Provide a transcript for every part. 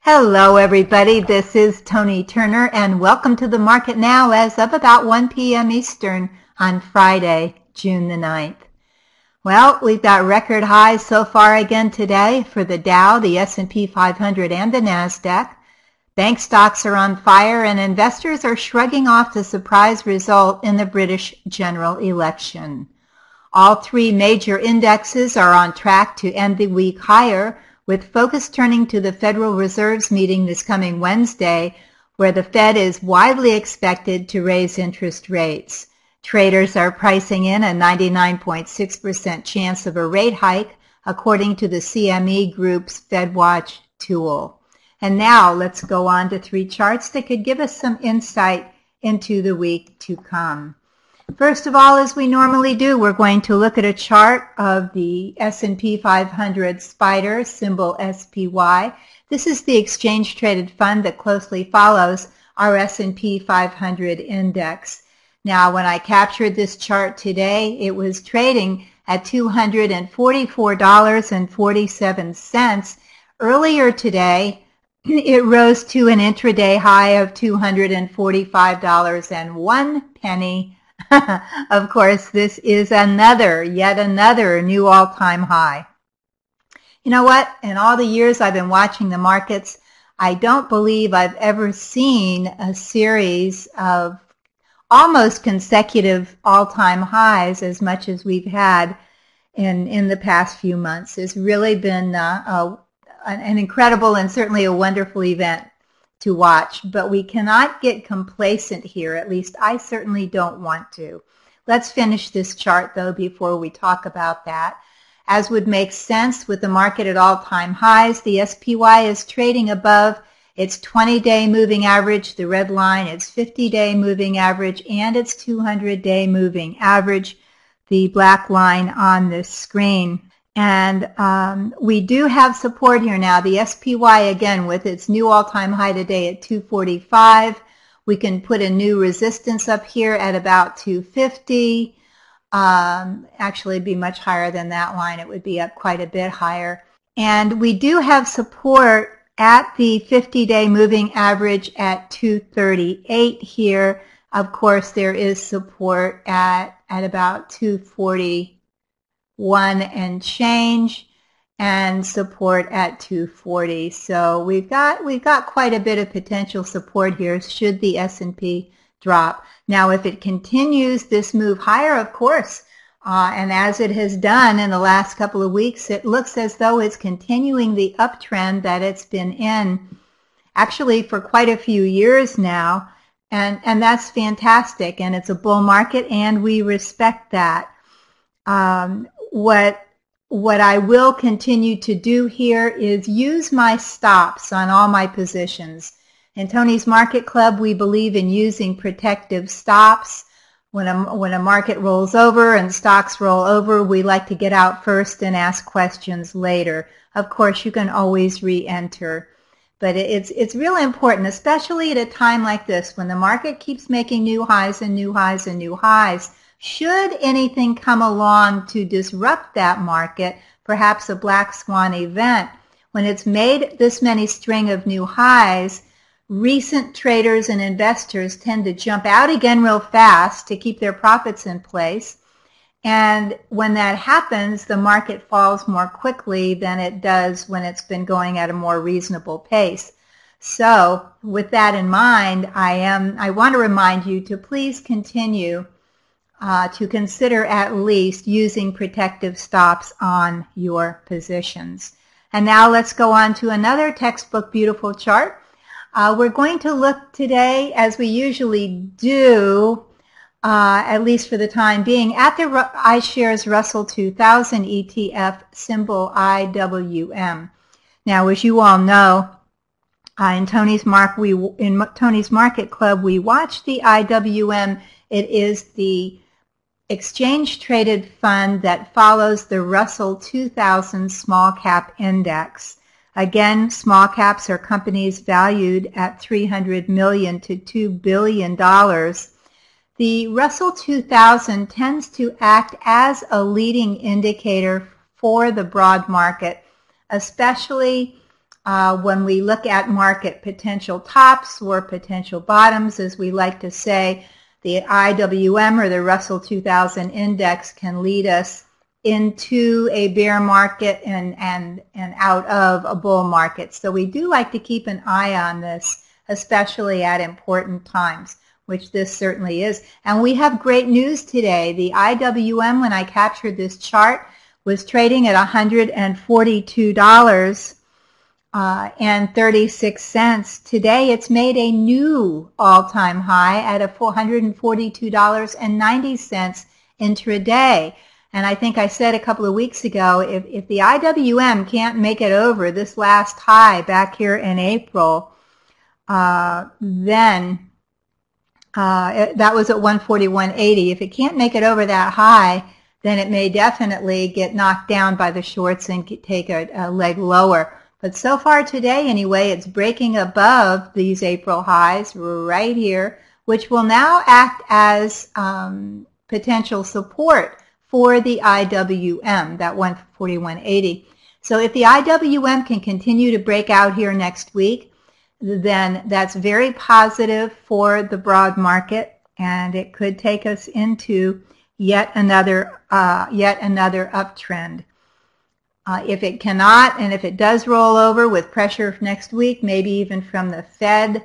Hello everybody, this is Toni Turner and welcome to the market now as of about 1 p.m. Eastern on Friday, June the 9th. Well, we've got record highs so far again today for the Dow, the S&P 500 and the NASDAQ. Bank stocks are on fire and investors are shrugging off the surprise result in the British general election. All three major indexes are on track to end the week higher, with focus turning to the Federal Reserve's meeting this coming Wednesday, where the Fed is widely expected to raise interest rates. Traders are pricing in a 99.6% chance of a rate hike, according to the CME Group's FedWatch tool. And now let's go on to three charts that could give us some insight into the week to come. First of all, as we normally do, we're going to look at a chart of the S&P 500 SPDR, symbol SPY. This is the exchange-traded fund that closely follows our S&P 500 index. Now, when I captured this chart today, it was trading at $244.47. Earlier today, it rose to an intraday high of $245.01. Of course, this is yet another new all-time high. You know what? In all the years I've been watching the markets, I don't believe I've ever seen a series of almost consecutive all-time highs as much as we've had in the past few months. It's really been an incredible and certainly a wonderful event to watch, but we cannot get complacent here. At least I certainly don't want to. Let's finish this chart though before we talk about that. As would make sense with the market at all-time highs, the SPY is trading above its 20-day moving average, the red line, its 50-day moving average, and its 200-day moving average, the black line on this screen. And we do have support here now. The SPY, again, with its new all-time high today at 245. We can put a new resistance up here at about 250. Actually, it'd be much higher than that line. It would be up quite a bit higher. And we do have support at the 50-day moving average at 238 here. Of course, there is support at about 241 and change, and support at 240. So we've got quite a bit of potential support here should the S&P drop. Now, if it continues this move higher, of course, and as it has done in the last couple of weeks, it looks as though it's continuing the uptrend that it's been in actually for quite a few years now, and that's fantastic, and it's a bull market, and we respect that. What I will continue to do here is use my stops on all my positions. In Toni's Market Club, we believe in using protective stops. When a market rolls over and stocks roll over, we like to get out first and ask questions later. Of course, you can always re-enter. But it's really important, especially at a time like this when the market keeps making new highs and new highs and new highs. Should anything come along to disrupt that market, perhaps a black swan event, when it's made this many string of new highs, recent traders and investors tend to jump out again real fast to keep their profits in place. And when that happens, the market falls more quickly than it does when it's been going at a more reasonable pace. So with that in mind, I want to remind you to please continue to consider at least using protective stops on your positions. And now let's go on to another textbook beautiful chart. We're going to look today, as we usually do, at least for the time being, at the iShares Russell 2000 ETF, symbol IWM. Now, as you all know, in Toni's Market Club, we watch the IWM. It is the exchange-traded fund that follows the Russell 2000 Small Cap Index. Again, small caps are companies valued at $300 million to $2 billion. The Russell 2000 tends to act as a leading indicator for the broad market, especially when we look at market potential tops or potential bottoms, as we like to say, the IWM or the Russell 2000 index can lead us into a bear market and out of a bull market. So we do like to keep an eye on this, especially at important times, which this certainly is. And we have great news today. The IWM, when I captured this chart, was trading at $142.36. Today it's made a new all-time high at $442.90 intraday. And I think I said a couple of weeks ago, if the IWM can't make it over this last high back here in April, then that was at 141.80. If it can't make it over that high, then it may definitely get knocked down by the shorts and take a leg lower. But so far today, anyway, it's breaking above these April highs right here, which will now act as potential support for the IWM, that 141.80. So if the IWM can continue to break out here next week, then that's very positive for the broad market, and it could take us into yet another uptrend. If it cannot, and if it does roll over with pressure next week, maybe even from the Fed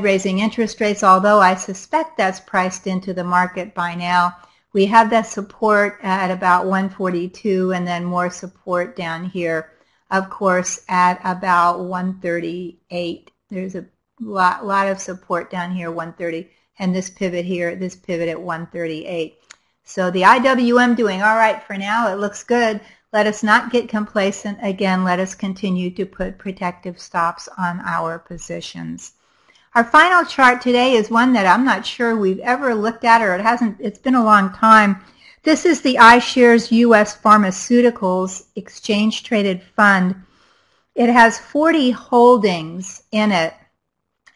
raising interest rates, although I suspect that's priced into the market by now, we have that support at about 142 and then more support down here, of course, at about 138. There's a lot of support down here, 130, and this pivot here, this pivot at 138. So the IWM doing all right for now. It looks good. Let us not get complacent. Again, let us continue to put protective stops on our positions. Our final chart today is one that I'm not sure we've ever looked at, or it's been a long time. This is the iShares U.S. Pharmaceuticals Exchange Traded Fund. It has 40 holdings in it.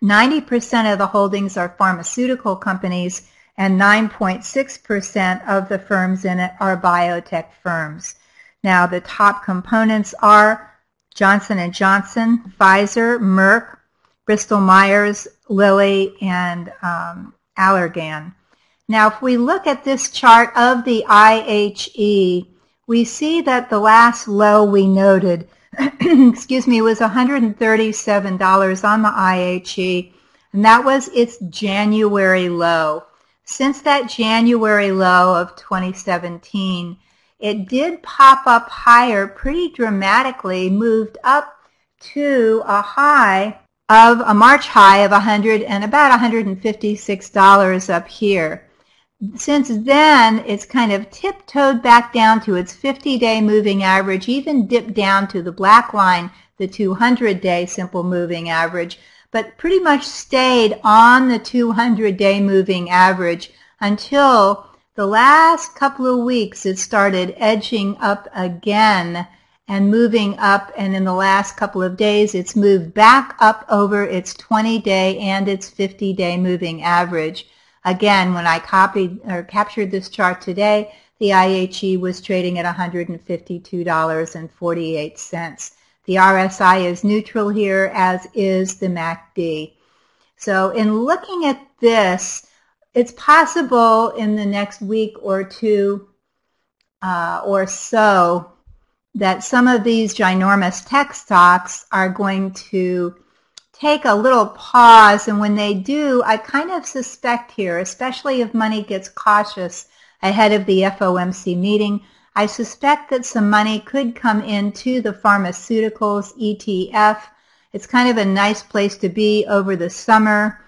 90% of the holdings are pharmaceutical companies, and 9.6% of the firms in it are biotech firms. Now, the top components are Johnson & Johnson, Pfizer, Merck, Bristol Myers, Lilly, and Allergan. Now, if we look at this chart of the IHE, we see that the last low we noted, excuse me, was $137 on the IHE, and that was its January low. Since that January low of 2017, it did pop up higher pretty dramatically, moved up to a March high of about $156 up here. Since then, it's kind of tiptoed back down to its 50-day moving average, even dipped down to the black line, the 200-day simple moving average, but pretty much stayed on the 200-day moving average until the last couple of weeks it started edging up again and moving up, and in the last couple of days it's moved back up over its 20-day and its 50-day moving average. Again, when I captured this chart today, the IHE was trading at $152.48. The RSI is neutral here, as is the MACD. So in looking at this, it's possible in the next week or two or so that some of these ginormous tech stocks are going to take a little pause, and when they do, I kind of suspect here, especially if money gets cautious ahead of the FOMC meeting, I suspect that some money could come into the pharmaceuticals ETF. It's kind of a nice place to be over the summer.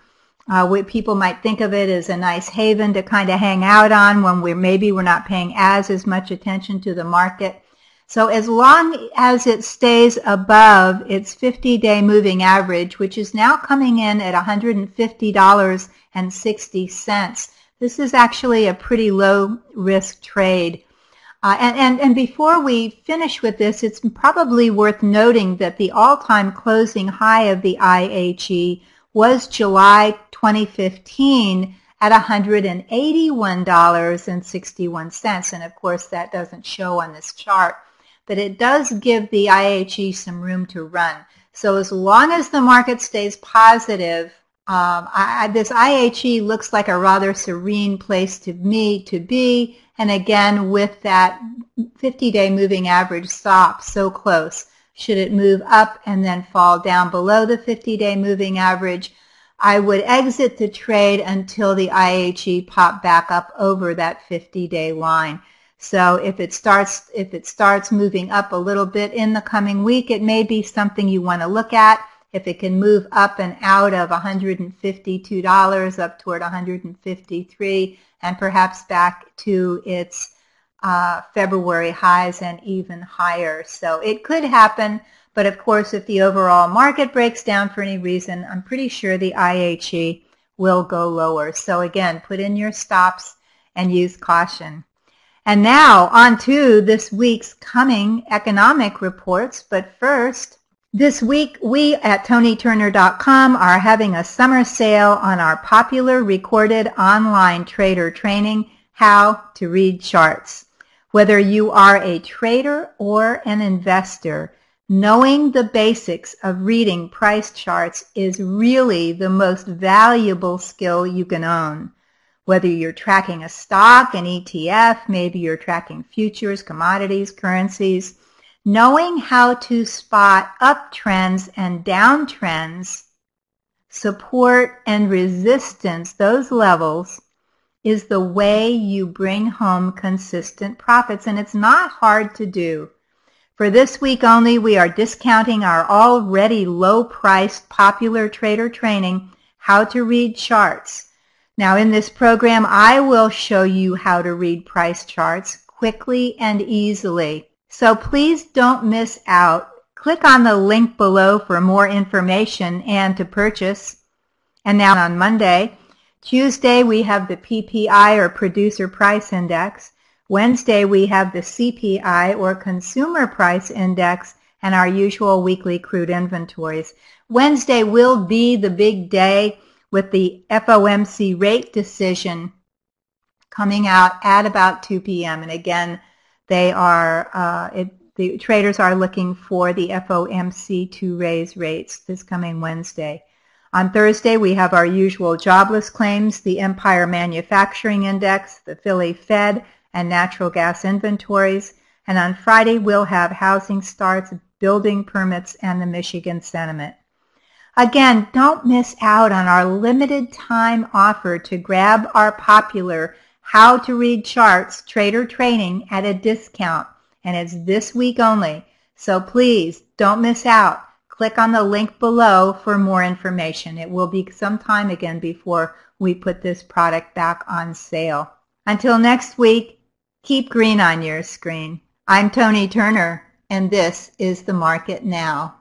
People might think of it as a nice haven to kind of hang out on when maybe we're not paying as much attention to the market. So as long as it stays above its 50-day moving average, which is now coming in at $150.60, this is actually a pretty low risk trade. And before we finish with this, it's probably worth noting that the all-time closing high of the IHE was July 2015 at $181.61. And of course, that doesn't show on this chart. but it does give the IHE some room to run. So as long as the market stays positive, this IHE looks like a rather serene place to me to be, and again with that 50-day moving average stop so close. Should it move up and then fall down below the 50-day moving average, I would exit the trade until the IHE popped back up over that 50-day line. So if it starts moving up a little bit in the coming week, it may be something you want to look at. If it can move up and out of $152 up toward $153 and perhaps back to its February highs and even higher. So it could happen, but of course if the overall market breaks down for any reason, I'm pretty sure the IHE will go lower. So again, put in your stops and use caution. And now on to this week's coming economic reports. But first, this week we at ToniTurner.com are having a summer sale on our popular recorded online trader training, How to Read Charts. Whether you are a trader or an investor, knowing the basics of reading price charts is really the most valuable skill you can own. Whether you're tracking a stock, an ETF, maybe you're tracking futures, commodities, currencies, knowing how to spot uptrends and downtrends, support and resistance, those levels, is the way you bring home consistent profits, and it's not hard to do. For this week only, we are discounting our already low-priced popular trader training, How to Read Charts. Now in this program, I will show you how to read price charts quickly and easily. So please don't miss out. Click on the link below for more information and to purchase. And now on Monday, Tuesday we have the PPI or Producer Price Index. Wednesday we have the CPI or Consumer Price Index and our usual weekly crude inventories. Wednesday will be the big day with the FOMC rate decision coming out at about 2 p.m. And again, the traders are looking for the FOMC to raise rates this coming Wednesday. On Thursday, we have our usual jobless claims, the Empire Manufacturing Index, the Philly Fed, and natural gas inventories. And on Friday, we'll have housing starts, building permits, and the Michigan sentiment. Again, don't miss out on our limited time offer to grab our popular How to Read Charts trader training at a discount, and it's this week only. So please don't miss out. Click on the link below for more information. It will be some time again before we put this product back on sale. Until next week, keep green on your screen. I'm Toni Turner, and this is The Market Now.